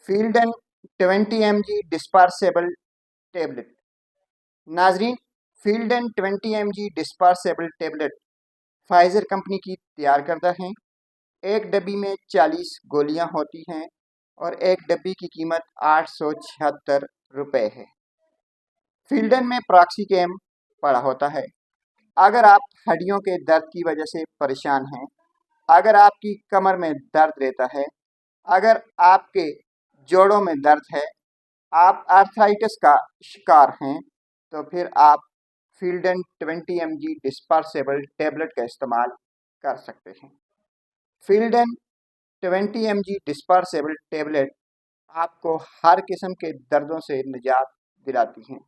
فیلڈن 20 mg dispersible tablet. ناظرین، Feldene 20 mg dispersible tablet Pfizer company کی تیار کردہ ہیں۔ ایک ڈبی میں 40 گولیاں ہوتی ہیں اور ایک ڈبی کی قیمت 876 روپے ہے۔ فیلڈن میں پراکسیکیم پڑا ہوتا ہے۔ اگر آپ ہڈیوں کے درد کی وجہ سے پریشان ہیں، اگر آپ کی کمر میں درد رہتا ہے، اگر آپ کے جوڑوں میں درد ہے، آپ آرتھرائٹس کا شکار ہیں، تو پھر آپ فیلڈن 20 mg ڈسپرسیبل ٹیبلٹ کا استعمال کر سکتے ہیں۔ فیلڈن 20 mg ڈسپرسیبل ٹیبلٹ آپ کو ہر قسم کے دردوں سے نجات دلاتی ہیں۔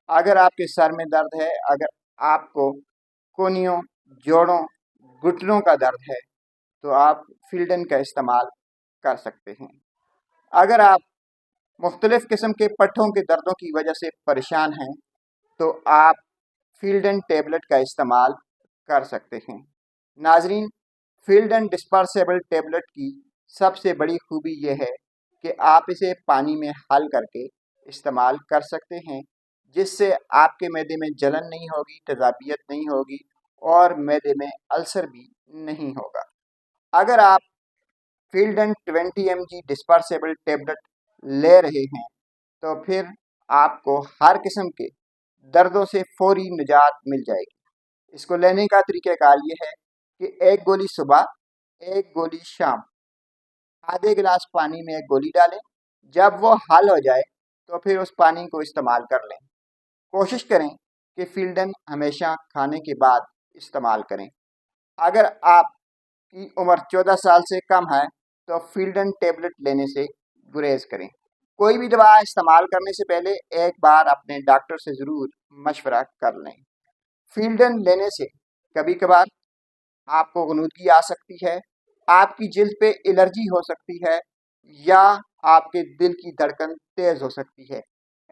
اگر آپ کے سر میں درد ہے، اگر آپ کو کونیوں، جوڑوں، گھٹنوں کا درد ہے، تو آپ فیلڈن کا استعمال کر سکتے ہیں۔ اگر آپ مختلف قسم کے پٹھوں کے دردوں کی وجہ سے پریشان ہیں، تو آپ فیلڈن ٹیبلٹ کا استعمال کر سکتے ہیں۔ ناظرین، فیلڈن ڈسپرسیبل ٹیبلٹ کی سب سے بڑی خوبی یہ ہے کہ آپ اسے پانی میں حل کر کے استعمال کر سکتے ہیں، جس سے آپ کے معدے میں جلن نہیں ہوگی، تیزابیت نہیں ہوگی اور معدے میں السر بھی نہیں ہوگا۔ اگر آپ فیلڈن 20 mg ڈسپرسیبل ٹیبلٹ لے رہے ہیں، تو پھر آپ کو ہر قسم کے دردوں سے فوری نجات مل جائے گی۔ اس کو لینے کا طریقہ کار یہ ہے کہ ایک گولی صبح، ایک گولی شام، آدھے گلاس پانی میں ایک گولی ڈالیں۔ جب وہ حل ہو جائے تو پھر اس پانی کو استعمال کر لیں۔ کوشش کریں کہ فیلڈن ہمیشہ کھانے کے بعد استعمال کریں۔ اگر آپ کی عمر 14 سال سے کم ہے تو فیلڈن ٹیبلٹ لینے سے گریز کریں۔ کوئی بھی دوا استعمال کرنے سے پہلے ایک بار اپنے ڈاکٹر سے ضرور مشورہ کر لیں۔ فیلڈن لینے سے کبھی کبھار آپ کو غنودگی آ سکتی ہے، آپ کی جلد پہ الرجی ہو سکتی ہے، یا آپ کے دل کی دھڑکن تیز ہو سکتی ہے۔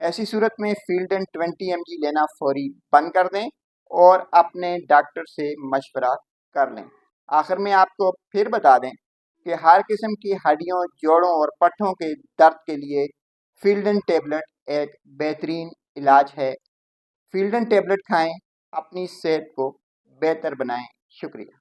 ایسی صورت میں فیلڈن 20 mg لینا فوری بند کر دیں اور اپنے ڈاکٹر سے مشورہ کر لیں۔ آخر میں آپ کو پھر بتا دیں کہ ہر قسم کی ہڈیوں، جوڑوں اور پٹھوں کے درد کے لیے فیلڈن ٹیبلٹ ایک بہترین علاج ہے۔ فیلڈن ٹیبلٹ کھائیں، اپنی صحت کو بہتر بنائیں۔ شکریہ۔